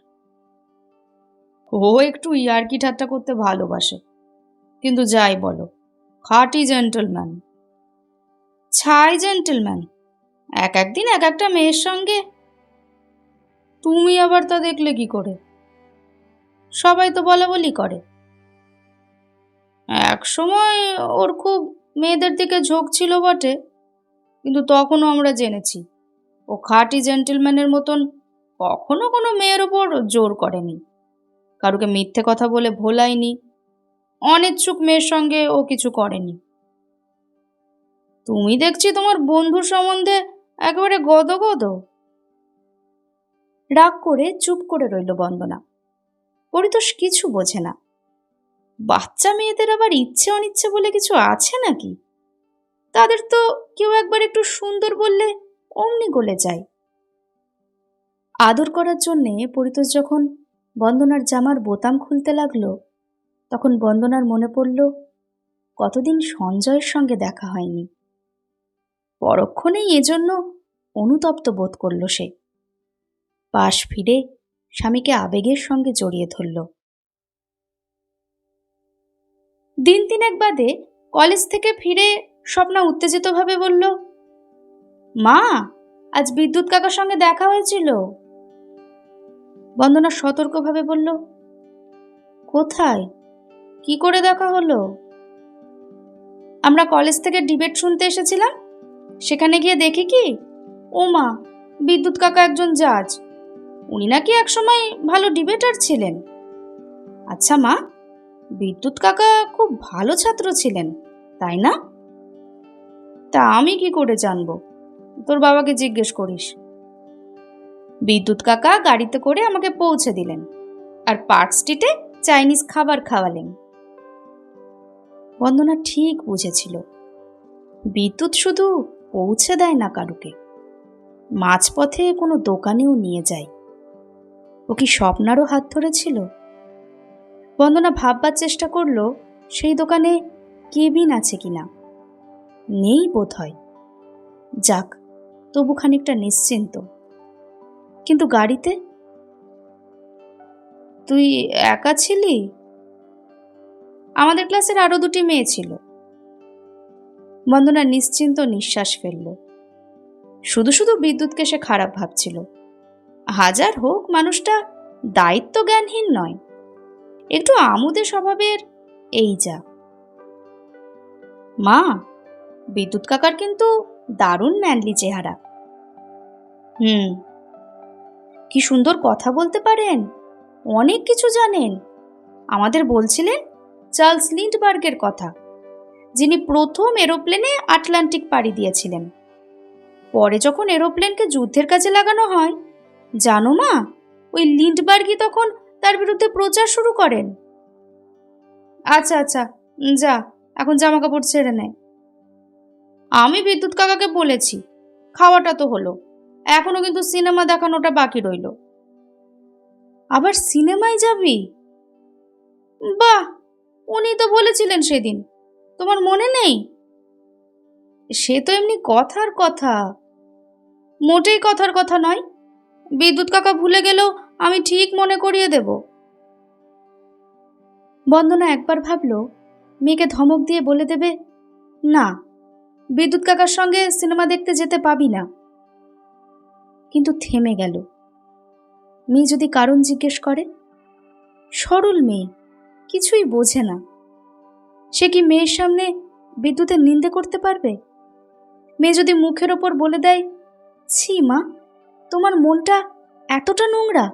ও একটু ইয়ার্কি ঠাট্টা করতে ভালোবাসে, কিন্তু যাই বলো, খাঁটি জেন্টলম্যান। ছাই জেন্টলম্যান, একদিন এক একটা মেয়ের সঙ্গে। তুমি আবার তা দেখলে কি করে? সবাই তো বলা বলি করে। এক সময় ওর খুব মেয়েদের দিকে ঝোঁক ছিল বটে, কিন্তু তখনও আমরা জেনেছি ও খাঁটি জেন্টলম্যানের মতন কখনো কোনো মেয়ের ওপর জোর করেনি, কারুকে মিথ্যে কথা বলে ভোলায়নি, অনিচ্ছুক মেয়ের সঙ্গে ও কিছু করেনি। তুমি দেখছি তোমার বন্ধুর সম্বন্ধে একেবারে গদগদ। রাগ করে চুপ করে রইল বন্দনা। পরিতোষ কিছু বোঝে না। বাচ্চা মেয়েদের আবার ইচ্ছে অনিচ্ছে বলে কিছু আছে নাকি? তাদের তো কেউ একবার একটু সুন্দর বললে অমনি গলে যায়। আদর করার জন্যে পরিতোষ যখন বন্দনার জামার বোতাম খুলতে লাগলো, তখন বন্দনার মনে পড়ল কতদিন সঞ্জয়ের সঙ্গে দেখা হয়নি। পরক্ষণেই এজন্য অনুতপ্ত বোধ করল সে। পাশ ফিরে স্বামীকে আবেগের সঙ্গে জড়িয়ে ধরল। দিন 3 বাদে কলেজ থেকে ফিরে স্বপ্না উত্তেজিতভাবে বলল, মা, আজ বিদ্যুৎ কাকার সঙ্গে দেখা হয়েছিল। বন্দনা সতর্কভাবে বলল, কোথায়? কি করে দেখা হলো? আমরা কলেজ থেকে ডিবেট শুনতে এসেছিলাম, সেখানে গিয়ে দেখি কি, ও মা, বিদ্যুৎ কাকা একজন জাজ। উনি নাকি একসময় ভালো ডিবেটার ছিলেন। আচ্ছা মা, বিদ্যুৎ কাকা খুব ভালো ছাত্র ছিলেন, তাই না? তা আমি কি করে জানবো? তোর বাবাকে জিজ্ঞেস করিস। বিদ্যুৎ কাকা গাড়িতে করে আমাকে পৌঁছে দিলেন, আর পার্ক স্ট্রিটে চাইনিজ খাবার খাওয়ালেন। বন্দনা ঠিক বুঝেছিল, বিদ্যুৎ শুধু পৌঁছে দেয় না কারুকে, মাঝপথে কোনো দোকানেও নিয়ে যায়। ও কি স্বপ্নারও হাত ধরেছিল? বন্দনা ভাববার চেষ্টা করলো সেই দোকানে কেবিন আছে কিনা। নেই বোধ হয়। যাক, তবু খানিকটা নিশ্চিন্ত। কিন্তু গাড়িতে? তুই একা ছিলি? আমাদের ক্লাসের আরো দুটি মেয়ে ছিল। বন্দনা নিশ্চিন্ত নিঃশ্বাস ফেলল। শুধু শুধু বিদ্যুৎকে সে খারাপ ভাবছিল। হাজার হোক, মানুষটা দায়িত্ব জ্ঞানহীন নয়, একটু আমুদে স্বভাবের, এই যা। মা, বিদ্যুৎ কাকার কিন্তু দারুণ ম্যানলি চেহারা। কি সুন্দর কথা বলতে পারেন, অনেক কিছু জানেন। আমাদের বলছিলেন চার্লস লিন্ডবার্গের কথা, যিনি প্রথম এরোপ্লেনে আটলান্টিক পাড়ি দিয়েছিলেন। পরে যখন এরোপ্লেনকে যুদ্ধের কাজে লাগানো হয়, জানো মা, ওই লিন্ডবার্গই তখন তার বিরুদ্ধে প্রচার শুরু করেন। আচ্ছা আচ্ছা, যা, এখন জামা কাপড় ছেড়ে নে। আমি বিদ্যুৎ কাকাকে বলেছি, খাওয়াটা তো হলো, এখনো কিন্তু সিনেমা দেখানোটা বাকি রইল। আবার সিনেমায় যাবি? বাহ, উনি তো বলেছিলেন সেদিন, তোমার মনে নেই? সে তো এমনি কথার কথা, মোটেই কথার কথা নয়। বিদ্যুৎ কাকা ভুলে গেলেও আমি ঠিক মনে করিয়ে দেব। বন্দনা একবার ভাবল মেয়েকে ধমক দিয়ে বলে দেবে, না, বিদ্যুৎ কাকার সঙ্গে সিনেমা দেখতে যেতে পাবি না। কিন্তু থেমে গেল। মেয়ে যদি কারণ জিজ্ঞেস করে? সরল মেয়ে, কিছুই বোঝে না। সে কি মেয়ের সামনে বিদ্যুতের নিন্দে করতে পারবে? মেয়ে যদি মুখের ওপর বলে দেয়, ছি মা, তোমার মনটা এতটা নোংরা।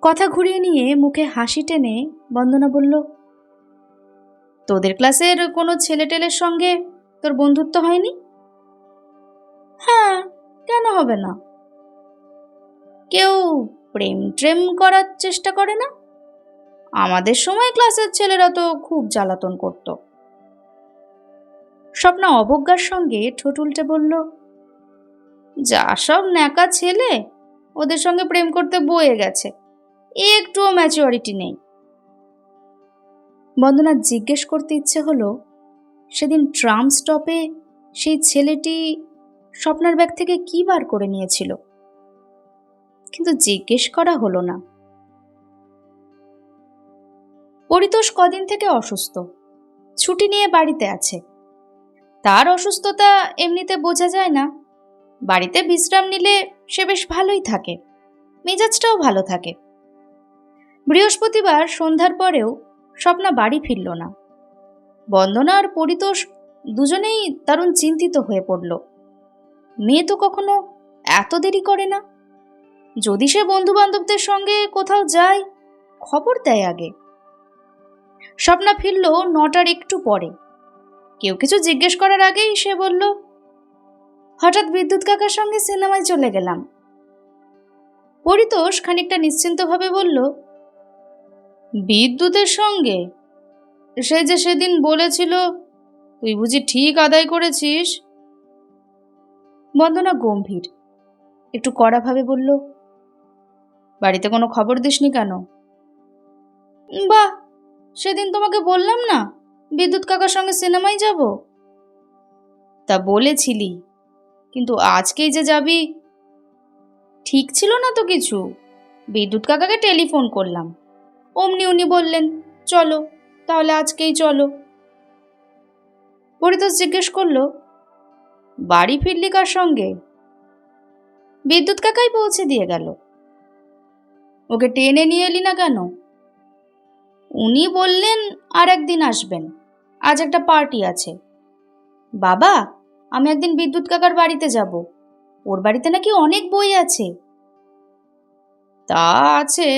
কথা ঘুরিয়ে নিয়ে মুখে হাসি টেনে বন্দনা বলল, তোদের ক্লাসের কোনো ছেলে টেলের সঙ্গে তোর বন্ধুত্ব হয়নি? হ্যাঁ, কেন হবে না? কেউ প্রেম ট্রেম করার চেষ্টা করে না? আমাদের সময় ক্লাসের ছেলেরা তো খুব জ্বালাতন করত। স্বপ্না অবজ্ঞার সঙ্গে ঠোঁট উল্টে বলল, যা সব ন্যাকা ছেলে, ওদের সঙ্গে প্রেম করতে বয়ে গেছে, একটুও ম্যাচিওরিটি নেই। বন্দনা জিজ্ঞেস করতে ইচ্ছে হলো, সেদিন ট্রাম স্টপে সেই ছেলেটি স্বপ্নার ব্যাগ থেকে কি বার করে নিয়েছিল, কিন্তু জিজ্ঞেস করা হলো না। পরিতোষ কদিন থেকে অসুস্থ, ছুটি নিয়ে বাড়িতে আছে। তার অসুস্থতা এমনিতে বোঝা যায় না, বাড়িতে বিশ্রাম নিলে সে বেশ ভালোই থাকে, মেজাজটাও ভালো থাকে। বৃহস্পতিবার সন্ধ্যার পরেও স্বপ্না বাড়ি ফিরল না। বন্দনা আর পরিতোষ দুজনেই দারুণ চিন্তিত হয়ে পড়ল। মেয়ে তো কখনো এত দেরি করে না। যদি সে বন্ধু বান্ধবদের সঙ্গে কোথাও যায়, খবর দেয় আগে। স্বপ্না ফিরল 9টার একটু পরে। কেউ কিছু জিজ্ঞেস করার আগেই সে বলল, হঠাৎ বিদ্যুৎ কাকার সঙ্গে সিনেমায় চলে গেলাম। পরিতোষ খানিকটা নিশ্চিন্তভাবে বলল, বিদ্যুতের সঙ্গে? সে যে সেদিন বলেছিল, তুই বুঝি ঠিক আদায় করেছিস? বন্দনা গম্ভীর, একটু কড়াভাবে বলল, বাড়িতে কোনো খবর দিসনি কেন? বাহ, সেদিন তোমাকে বললাম না বিদ্যুৎ কাকার সঙ্গে সিনেমায় যাব? তা বলেছিলি, কিন্তু আজকেই যে যাবি ঠিক ছিল না তো কিছু। বিদ্যুৎ কাকাকে টেলিফোন করলাম, অমনি উনি বললেন চলো, তাহলে আজকেই চলো। পরিতোষ জিজ্ঞেস করলো, বাড়ি ফিরলি কার সঙ্গে? বিদ্যুৎ কাকাই পৌঁছে দিয়ে গেল। ওকে টেনে নিয়ে এলি না কেন? উনি বললেন আর একদিন আসবেন, আজ একটা পার্টি আছে। বাবা, আমি একদিন বিদ্যুৎ কাকার বাড়িতে যাব, ওর বাড়িতে নাকি অনেক বই আছে। তা আছে,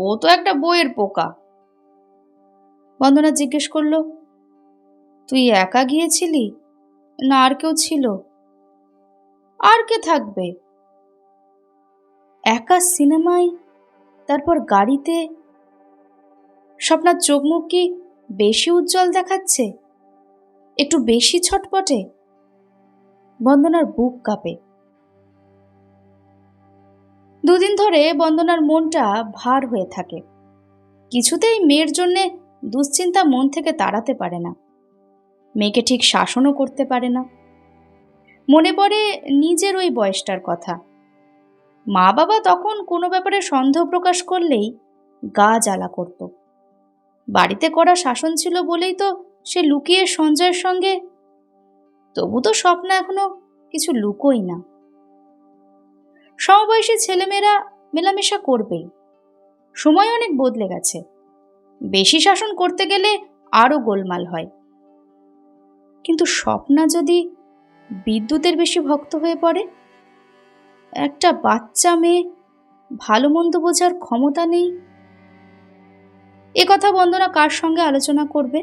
ও তো একটা বইয়ের পোকা। বন্দনা জিজ্ঞেস করল, তুই একা গিয়েছিলি না আর কেউ ছিল? আর কে থাকবে, একা সিনেমায়, তারপর গাড়িতে। স্বপ্নার চোখ মুখ কি বেশি উজ্জ্বল দেখাচ্ছে, একটু বেশি ছটপটে? বন্দনার বুক কাঁপে। দুদিন ধরে বন্দনার মনটা ভার হয়ে থাকে, কিছুতেই মেয়ের জন্যে দুশ্চিন্তা মন থেকে তাড়াতে পারে না। মেয়েকে ঠিক শাসনও করতে পারে না। মনে পড়ে নিজের ওই বয়সটার কথা। মা বাবা তখন কোনো ব্যাপারে সন্দেহ প্রকাশ করলেই গা জ্বালা করত। বাড়িতে করা শাসন ছিল বলেই তো সে লুকিয়ে সঞ্জয়ের সঙ্গে। তবু তো স্বপ্ন এখনো কিছু লুকোই না। সমবয়সী ছেলেমেয়েরা মেলামেশা করবেই, সময় অনেক বদলে গেছে। বেশি শাসন করতে গেলে আরো গোলমাল হয়। কিন্তু স্বপ্না যদি বিদ্যুতের বেশি ভক্ত হয়ে পড়ে? একটা বাচ্চা মেয়ে, ভালো মন্দ বোঝার ক্ষমতা নেই। এ কথা বন্দনা কার সঙ্গে আলোচনা করবে?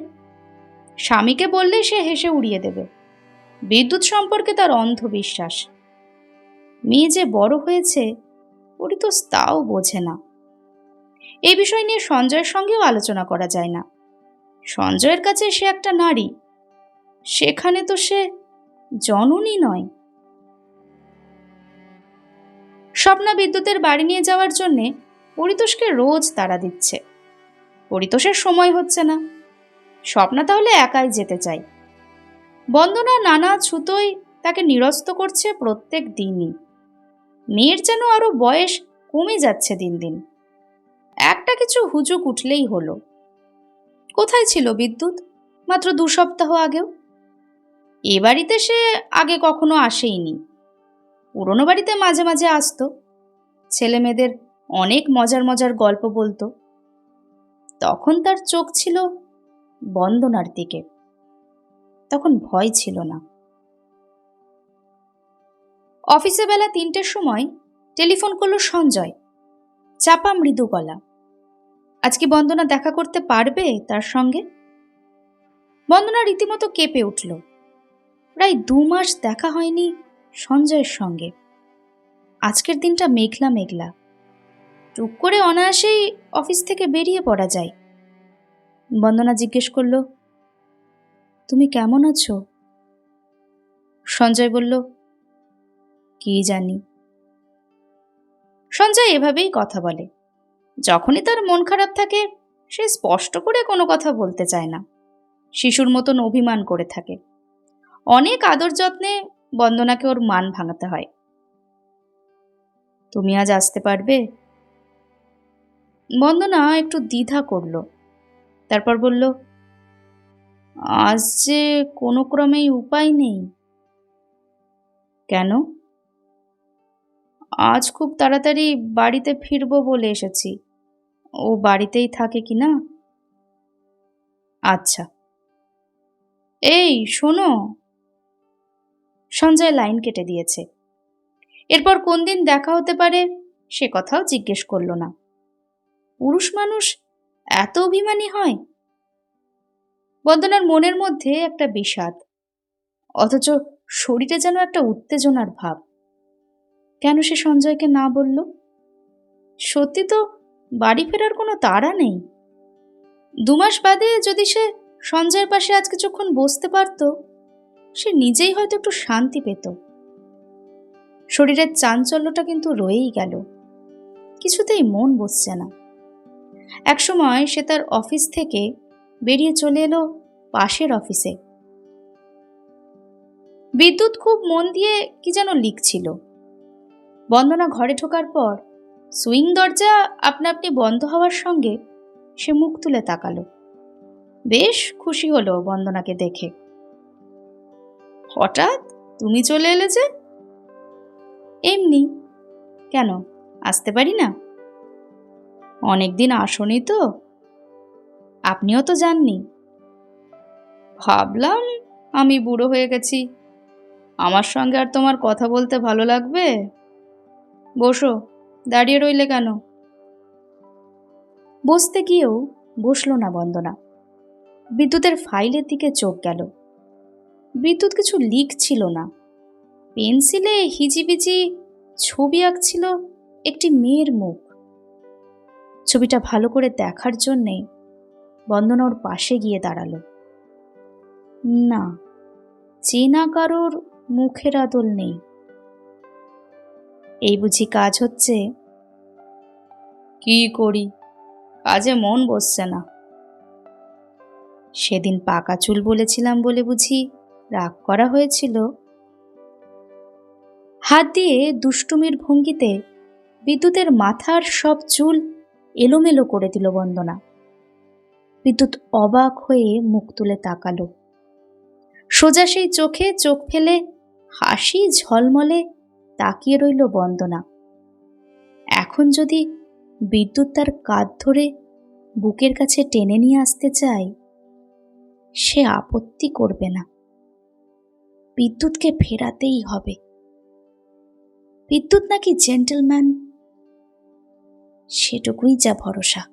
স্বামীকে বললে সে হেসে উড়িয়ে দেবে। বিদ্যুৎ সম্পর্কে তার অন্ধবিশ্বাস। মেয়ে যে বড় হয়েছে, ওরই তো তাও বোঝে না। এই বিষয় নিয়ে সঞ্জয়ের সঙ্গেও আলোচনা করা যায় না। সঞ্জয়ের কাছে সে একটা নারী, সেখানে তো সে জননী নয়। স্বপ্না বিদ্যুতের বাড়ি নিয়ে যাওয়ার জন্যে পরিতোষকে রোজ তাড়া দিচ্ছে। পরিতোষের সময় হচ্ছে না। স্বপ্না তাহলে একাই যেতে চায়। বন্দনা নানা ছুতোয় তাকে নিরস্ত করছে প্রত্যেক দিনই। মেয়ের যেন আরো বয়স কমে যাচ্ছে দিন দিন। একটা কিছু হুজুক উঠলেই হলো। কোথায় ছিল বিদ্যুৎ মাত্র 2 সপ্তাহ আগেও? এ বাড়িতে সে আগে কখনো আসেইনি। পুরনো বাড়িতে মাঝে মাঝে আসতো, ছেলে মেয়েদের অনেক মজার মজার গল্প বলতো। তখন তার চোখ ছিল বন্দনার দিকে, তখন ভয় ছিল না। অফিসে বেলা 3টের সময় টেলিফোন করলো সঞ্জয়, চাপা মৃদু গলা। আজকে বন্দনা দেখা করতে পারবে তার সঙ্গে? বন্দনা রীতিমতো কেঁপে উঠল। প্রায় 2 মাস দেখা হয়নি সঞ্জয়ের সঙ্গে। আজকের দিনটা মেঘলা মেঘলা, টুক করে অনায়াসেই অফিস থেকে বেরিয়ে পড়া যায়। বন্দনা জিজ্ঞেস করল, তুমি কেমন আছো? সঞ্জয় বলল, কি জানি। সঞ্জয় এভাবেই কথা বলে। যখনই তার মন খারাপ থাকে সে স্পষ্ট করে কোনো কথা বলতে চায় না, শিশুর মতন অভিমান করে থাকে। অনেক আদর যত্নে বন্দনাকে ওর মান ভাঙাতে হয়। তুমি আজ আসতে পারবে? বন্দনা একটু দ্বিধা করল, তারপর বলল, আজ যে কোনো ক্রমেই উপায় নেই। কেন? আজ খুব তাড়াতাড়ি বাড়িতে ফিরবো বলে এসেছি। ও বাড়িতেই থাকে কি না? আচ্ছা। এই শোনো। সঞ্জয় লাইন কেটে দিয়েছে। এরপর কোন দিন দেখা হতে পারে সে কথাও জিজ্ঞেস করল না। পুরুষ মানুষ এত অভিমানী হয়? বন্দনার মনের মধ্যে একটা বিষাদ, অথচ শরীরে যেন একটা উত্তেজনার ভাব। কেন সে সঞ্জয়কে না বলল? সত্যি তো বাড়ি ফেরার কোনো তাড়া নেই। 2 মাস বাদে যদি সে সঞ্জয়ের পাশে আজ কিছুক্ষণ বসতে পারত, সে নিজেই হয়তো একটু শান্তি পেত। শরীরের চাঞ্চল্যটা কিন্তু রয়েই গেল, কিছুতেই মন বসছে না। একসময় সে তার অফিস থেকে বেরিয়ে চলে এলো পাশের অফিসে। বিদ্যুৎ খুব মন দিয়ে কি যেন লিখছিল। বন্দনা ঘরে ঢোকার পর সুইং দরজা আপনা আপনি বন্ধ হওয়ার সঙ্গে সে মুখ তুলে তাকালো। বেশ খুশি হলো বন্দনাকে দেখে। হঠাৎ তুমি চলে এলে যে? এমনি। কেন, আসতে পারি না? অনেকদিন আসনি তো, আপনিও তো যাননি। ভাবলাম আমি বুড়ো হয়ে গেছি, আমার সঙ্গে আর তোমার কথা বলতে ভালো লাগবে। বসো, দাঁড়িয়ে রইলে কেন? বসতে গিয়েও বসল না বন্দনা। বিদ্যুতের ফাইলের দিকে চোখ গেল। বিদ্যুৎ কিছু লিখছিল না, পেন্সিলে হিজিবিজি ছবি আঁকছিল একটি মেয়ের মুখ। ছবিটা ভালো করে দেখার জন্যে বন্দনা ওর পাশে গিয়ে দাঁড়ালো। না, চেনা কারোর মুখের আদল নেই। এই বুঝি কাজ হচ্ছে? কি করি, কাজে মন বসছে না। সেদিন পাকা চুল বলেছিলাম বলে বুঝি রাগ করা হয়েছিল? হাত দিয়ে দুষ্টুমির ভঙ্গিতে বিদ্যুতের মাথার সব চুল এলোমেলো করে দিল বন্দনা। বিদ্যুৎ অবাক হয়ে মুখ তুলে তাকালো। সোজা সেই চোখে চোখ ফেলে হাসি ঝলমলে তাকিয়ে রইল বন্দনা। এখন যদি বিদ্যুৎ তার কাঁধ ধরে বুকের কাছে টেনে নিয়ে আসতে চায়, সে আপত্তি করবে না। বিদ্যুৎকে ফেরাতেই হবে। বিদ্যুৎ নাকি জেন্টলম্যান, সেটুকুই যা ভরসা।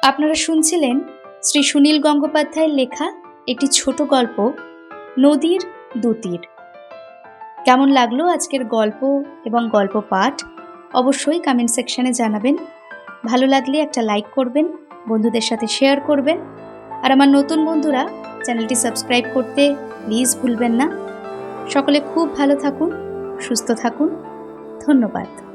আপনারা শুনছিলেন শ্রী সুনীল গঙ্গোপাধ্যায়ের লেখা একটি ছোট গল্প, নদীর দুতীর। কেমন লাগলো আজকের গল্প এবং গল্প পাঠ অবশ্যই কমেন্ট সেকশনে জানাবেন। ভালো লাগলে একটা লাইক করবেন, বন্ধুদের সাথে শেয়ার করবেন। আর আমার নতুন বন্ধুরা চ্যানেলটি সাবস্ক্রাইব করতে প্লিজ ভুলবেন না। সকলে খুব ভালো থাকুন, সুস্থ থাকুন। ধন্যবাদ।